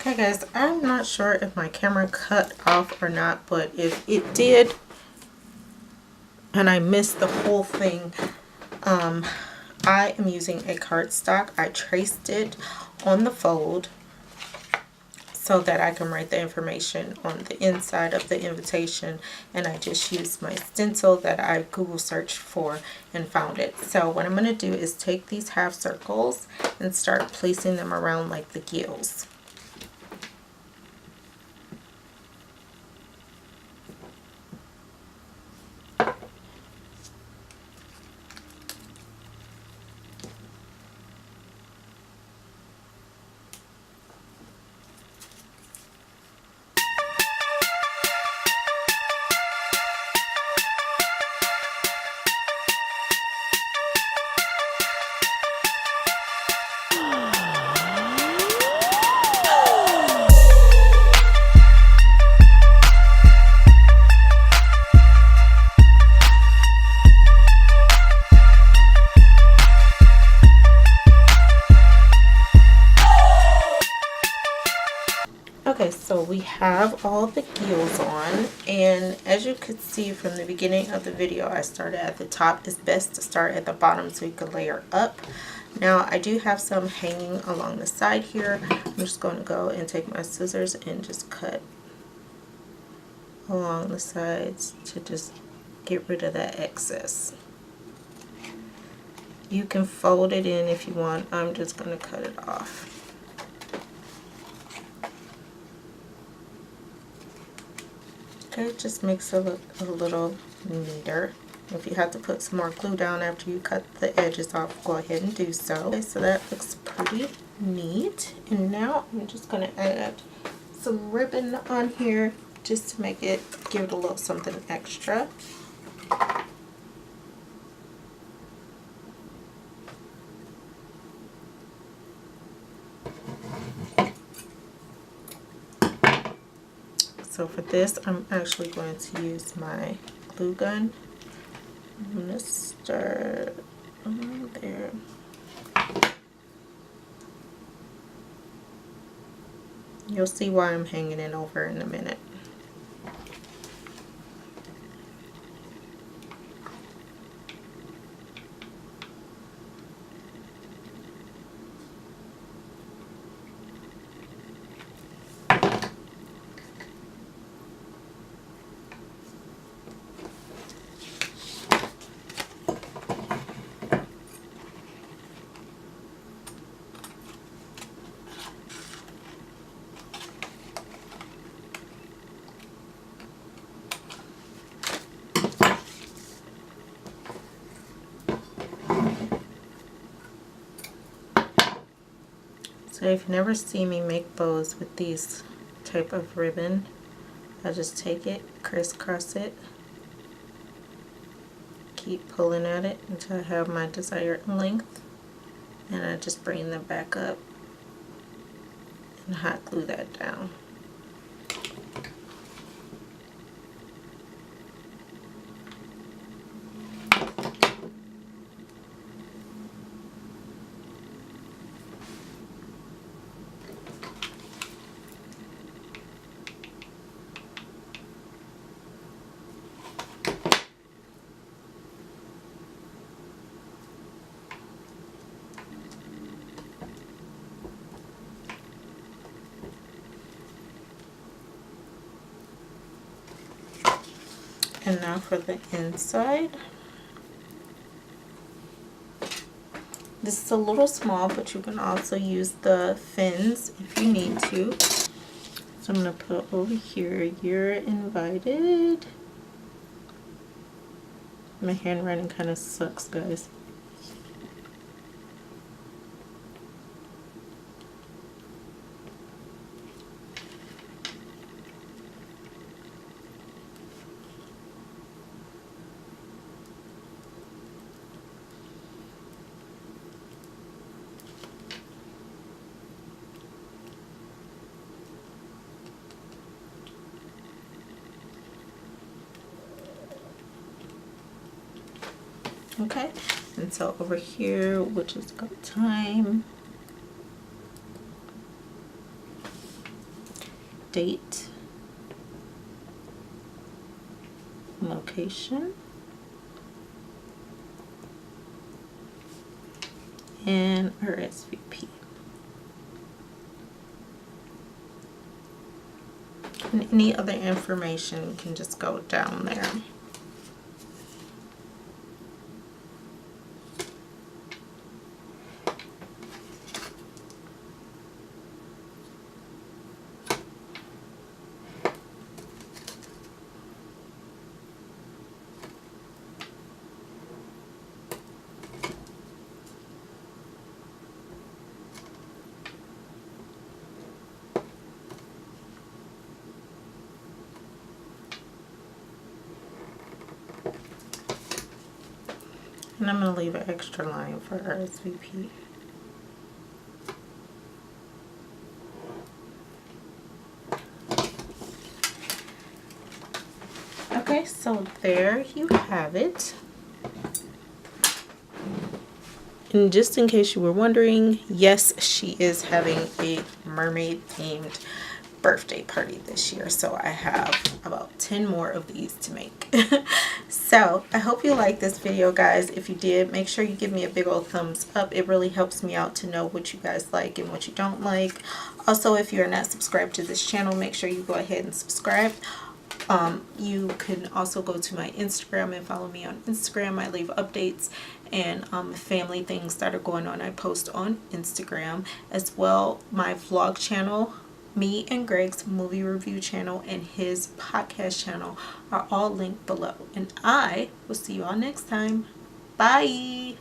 Okay guys, I'm not sure if my camera cut off or not, but if it did and I missed the whole thing, I am using a cardstock. I traced it on the fold so that I can write the information on the inside of the invitation, and I just used my stencil that I Google searched for and found it. So what I'm going to do is take these half circles and start placing them around like the gills. Okay, so we have all the gills on, and as you could see from the beginning of the video, I started at the top. It's best to start at the bottom so you can layer up. Now I do have some hanging along the side here. I'm just going to go and take my scissors and just cut along the sides to just get rid of that excess. You can fold it in if you want. I'm just going to cut it off. Okay, it just makes it look a little neater. If you have to put some more glue down after you cut the edges off, go ahead and do so. Okay, so that looks pretty neat. And now I'm just going to add some ribbon on here just to make it, give it a little something extra. So for this, I'm actually going to use my glue gun. I'm going to start there. You'll see why I'm hanging it over in a minute. So if you never see me make bows with these type of ribbon, I just take it, crisscross it, keep pulling at it until I have my desired length, and I just bring them back up and hot glue that down. And now for the inside. This is a little small, but you can also use the fins if you need to. So I'm going to put over here, "You're invited." My handwriting kind of sucks, guys. Okay, and so over here, we'll just go time. date, location, and rsvp. And any other information can just go down there. And I'm going to leave an extra line for RSVP. Okay, so there you have it. And just in case you were wondering, yes, she is having a mermaid themed birthday party this year, so I have about 10 more of these to make. So I hope you like this video, guys. If you did, make sure you give me a big old thumbs up. It really helps me out to know what you guys like and what you don't like. Also, if you are not subscribed to this channel, make sure you go ahead and subscribe. You can also go to my Instagram and follow me on Instagram. I leave updates and family things that are going on. I post on Instagram as well. My vlog channel, me and Greg's movie review channel, and his podcast channel are all linked below. And I will see you all next time. Bye.